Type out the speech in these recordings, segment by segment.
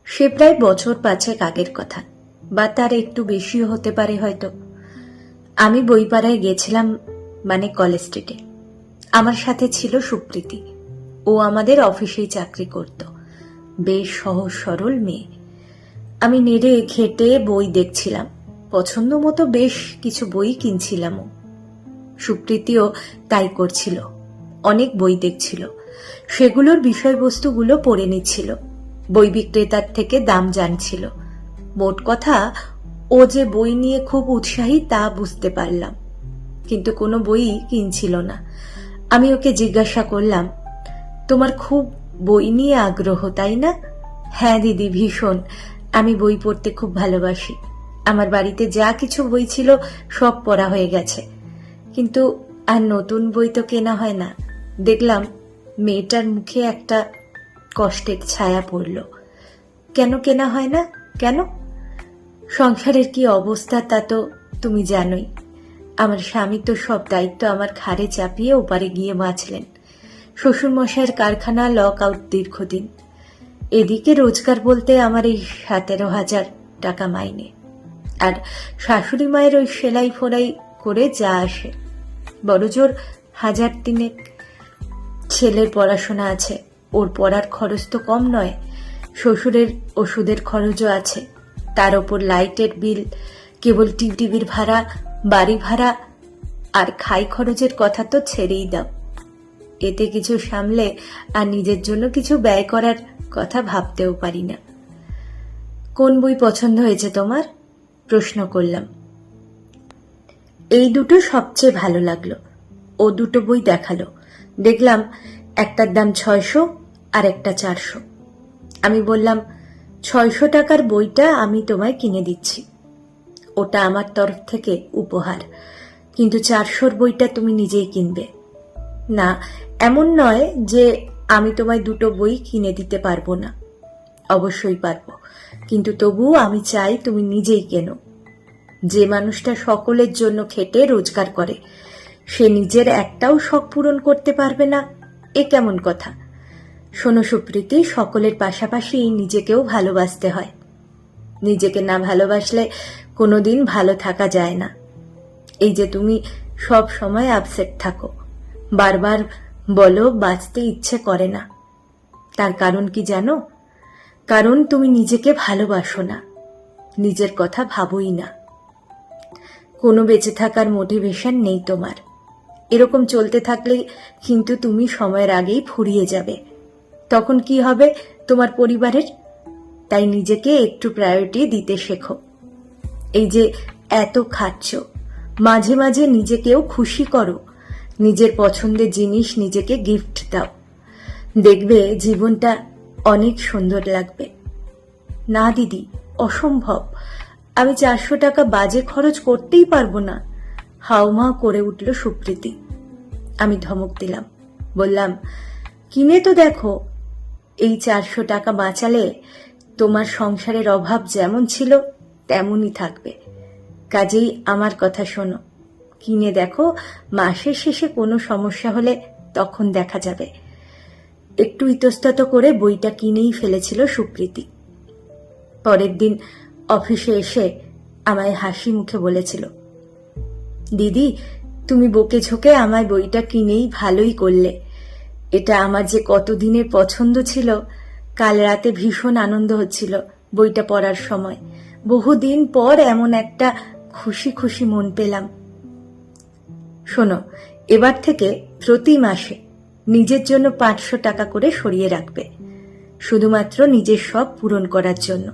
সে প্রায় বছর 5 আগের কথা, বা তার একটু বেশিও হতে পারে হয়তো। আমি বইপাড়ায় গেছিলাম, মানে কলেজ স্ট্রিটে। আমার সাথে ছিল সুপ্রীতি। ও আমাদের অফিসেই চাকরি করত। বেশ সহজ সরল মেয়ে। আমি নেড়ে ঘেটে বই দেখছিলাম, পছন্দ মতো বেশ কিছু বই কিনছিলামও। সুপ্রীতিও তাই করছিল, অনেক বই দেখছিল, সেগুলোর বিষয়বস্তুগুলো পড়ে নিচ্ছিল, বই বিক্রেতার থেকে দাম জানছিল। মোট কথা, ও যে বই নিয়ে খুব উৎসাহী তা বুঝতে পারলাম, কিন্তু কোনো বই কিনছিল না। আমি ওকে জিজ্ঞাসা করলাম, তোমার খুব বই নিয়ে আগ্রহ তাই না? হ্যাঁ দিদি, ভীষণ। আমি বই পড়তে খুব ভালোবাসি। আমার বাড়িতে যা কিছু বই ছিল সব পড়া হয়ে গেছে, কিন্তু আর নতুন বই তো কেনা হয় না। দেখলাম মেয়েটার মুখে একটা কষ্টের ছায়া পড়ল। কেন কেনা হয় না? কেন? সংসারের কি অবস্থা তা তো তুমি জানোই। আমার স্বামী তো সব দায়িত্ব আমার ঘাড়ে চাপিয়ে ওপারে গিয়ে বাঁচলেন। শ্বশুরমশাইয়ের কারখানা লক আউট দীর্ঘদিন। এদিকে রোজগার বলতে আমার এই 17,000 টাকা মাইনে, আর শাশুড়ি মায়ের ওই সেলাই ফোড়াই করে যা আসে, বড়জোর 1,000 ছেলের পড়াশোনা আছে, ওর পড়ার খরচ তো কম নয়। শ্বশুরের ওষুধের খরচও আছে, তার ওপর লাইটের বিল, কেবল টিভির ভাড়া, বাড়ি ভাড়া, আর খাই খরচের কথা তো ছেড়েই দাও। এতে কিছু সামলে আর নিজের জন্য কিছু ব্যয় করার কথা ভাবতেও পারি না। কোন বই পছন্দ হয়েছে তোমার? প্রশ্ন করলাম। এই দুটো সবচেয়ে ভালো লাগলো। ও দুটো বই দেখালো। দেখলাম একটার দাম 600 আর একটা 400। আমি বললাম, 600 টাকার বইটা আমি তোমায় কিনে দিচ্ছি, ওটা আমার তরফ থেকে উপহার, কিন্তু 400-র বইটা তুমি নিজেই কিনবে। না, এমন নয় যে আমি তোমায় দুটো বই কিনে দিতে পারবো না, অবশ্যই পারবো, কিন্তু তবুও আমি চাই তুমি নিজেই কেনো। যে মানুষটা সকলের জন্য খেটে রোজগার করে, সে নিজের একটাও শখ পূরণ করতে পারবে না, এ কেমন কথা? শোনো সুপ্রীতি, সকলের পাশাপাশি নিজেকেও ভালোবাসতে হয়। নিজেকে না ভালোবাসলে কোনোদিন ভালো থাকা যায় না। এই যে তুমি সব সময় আপসেট থাকো, বারবার বলো বাঁচতে ইচ্ছে করে না, তার কারণ কি জানো? কারণ তুমি নিজেকে ভালোবাসো না, নিজের কথা ভাবোই না। কোনো বেঁচে থাকার মোটিভেশন নেই তোমার। এরকম চলতে থাকলে কিন্তু তুমি সময়ের আগেই ফুরিয়ে যাবে। তখন কি হবে তোমার পরিবারের? তাই নিজেকে একটু প্রায়োরিটি দিতে শেখো। এই যে এত খাচ্ছ, মাঝে মাঝে নিজেকেও খুশি করো। নিজের পছন্দের জিনিস নিজেকে গিফট দাও, দেখবে জীবনটা অনেক সুন্দর লাগবে। না দিদি, অসম্ভব। আমি 400 টাকা বাজে খরচ করতেই পারবো না, হাউমাউ করে উঠল সুপ্রীতি। আমি ধমক দিলাম, বললাম, কিনে তো দেখো। এই 400 টাকা বাঁচালে তোমার সংসারের অভাব যেমন ছিল তেমনই থাকবে। কাজেই আমার কথা শোনো, কিনে দেখো, মাসের শেষে কোনো সমস্যা হলে তখন দেখা যাবে। একটু ইতস্তত করে বইটা কিনেই ফেলেছিল সুপ্রীতি। পরের দিন অফিসে এসে আমায় হাসি মুখে বলেছিল, দিদি, তুমি বকে ঝোঁকে আমায় বইটা কিনেই ভালোই করলে। এটা আমার যে কতদিনের পছন্দ ছিল। কাল রাতে ভীষণ আনন্দ হচ্ছিল বইটা পড়ার সময়। বহুদিন পর এমন একটা খুশি খুশি মন পেলাম। শোনো, এবার থেকে প্রতি মাসে নিজের জন্য 500 টাকা করে সরিয়ে রাখবে, শুধুমাত্র নিজের শখ পূরণ করার জন্য।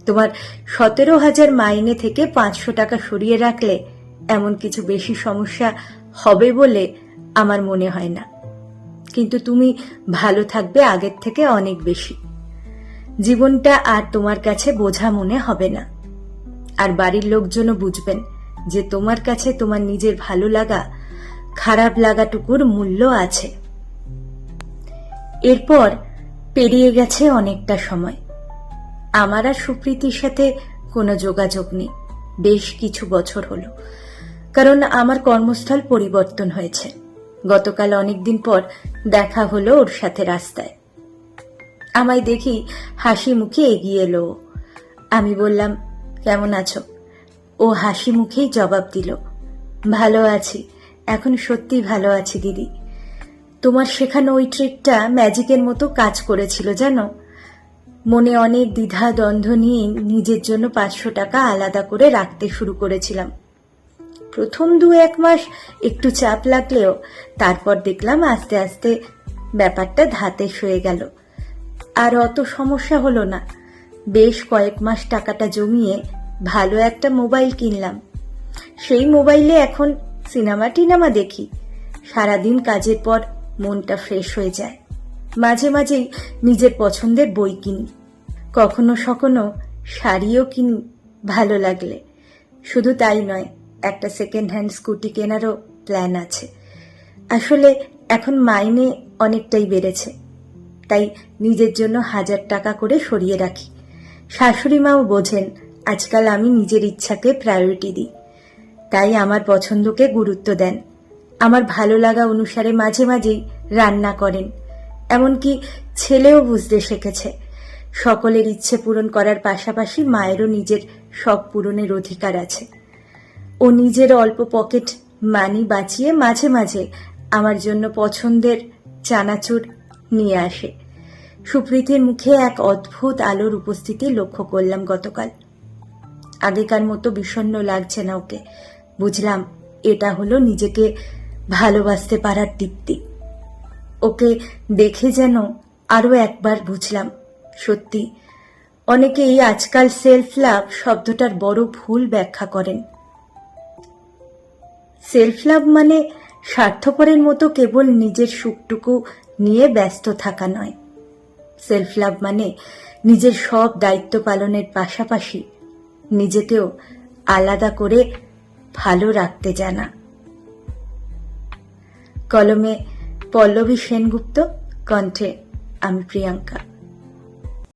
তোমার 17,000 মাইনে থেকে 500 টাকা সরিয়ে রাখলে এমন কিছু বেশি সমস্যা হবে বলে আমার মনে হয় না, কিন্তু তুমি ভালো থাকবে আগের থেকে অনেক বেশি। জীবনটা আর তোমার কাছে বোঝা মনে হবে না। আর বাড়ির লোকজনও বুঝবেন যে তোমার কাছে তোমার নিজের ভালো লাগা, খারাপ লাগাটুকুর মূল্য আছে। এরপর পেরিয়ে গেছে অনেকটা সময়। আমার আর সুপ্রীতির সাথে কোনো যোগাযোগ নেই বেশ কিছু বছর হলো, কারণ আমার কর্মস্থল পরিবর্তন হয়েছে। গতকাল অনেকদিন পর দেখা হলো ওর সাথে রাস্তায়। আমায় দেখি হাসি মুখে এগিয়ে এলো ও। আমি বললাম, কেমন আছো? ও হাসি মুখেই জবাব দিল, ভালো আছি, এখন সত্যি ভালো আছি দিদি। তোমার শেখানো ওই ট্রিকটা ম্যাজিকের মতো কাজ করেছিল জানো। মনে অনেক দ্বিধা দ্বন্দ্ব নিয়ে নিজের জন্য 500 টাকা আলাদা করে রাখতে শুরু করেছিলাম। প্রথম 2-1 মাস একটু চাপ লাগলেও তারপর দেখলাম আস্তে আস্তে ব্যাপারটা ধাতে সয়ে গেল। আর অত সমস্যা হলো না। বেশ কয়েক মাস টাকাটা জমিয়ে ভালো একটা মোবাইল কিনলাম। সেই মোবাইলে এখন সিনেমা টিনেমা দেখি। সারাদিন কাজের পর মনটা ফ্রেশ হয়ে যায়। মাঝে মাঝেই নিজের পছন্দের বই কিনি, কখনো সখনো শাড়িও কিনি ভালো লাগলে। শুধু তাই নয়, একটা সেকেন্ড হ্যান্ড স্কুটি কেনারও প্ল্যান আছে। আসলে এখন মাইনে অনেকটাই বেড়েছে, তাই নিজের জন্য 1000 টাকা করে সরিয়ে রাখি। শাশুড়ি মাও বোঝেন আজকাল আমি নিজের ইচ্ছাকে প্রায়োরিটি দিই, তাই আমার পছন্দকে গুরুত্ব দেন। আমার ভালো লাগা অনুসারে মাঝে মাঝেই রান্না করেন। এমনকি ছেলেও বুঝতে শিখেছে সকলের ইচ্ছে পূরণ করার পাশাপাশি মায়েরও নিজের শখ পূরণের অধিকার আছে। ও নিজের অল্প পকেট মানি বাঁচিয়ে মাঝে মাঝে আমার জন্য পছন্দের চানাচুর নিয়ে আসে। সুপ্রীতির মুখে এক অদ্ভুত আলোর উপস্থিতি লক্ষ্য করলাম গতকাল। আগেকার মতো বিষণ্ণ লাগছে না ওকে। বুঝলাম এটা হলো নিজেকে ভালোবাসতে পারার দীপ্তি। ওকে দেখে যেন আরো একবার বুঝলাম, সত্যি অনেকেই আজকাল সেলফ লাভ শব্দটার বড় ভুল ব্যাখ্যা করেন। সেলফ লাভ মানে স্বার্থপরের মতো কেবল নিজের সুখটুকু নিয়ে ব্যস্ত থাকা নয়। সেলফ লাভ মানে নিজের সব দায়িত্ব পালনের পাশাপাশি নিজেকেও আলাদা করে ভালো রাখতে জানা। কলমে পল্লবী সেনগুপ্ত, কণ্ঠে আমি প্রিয়াঙ্কা।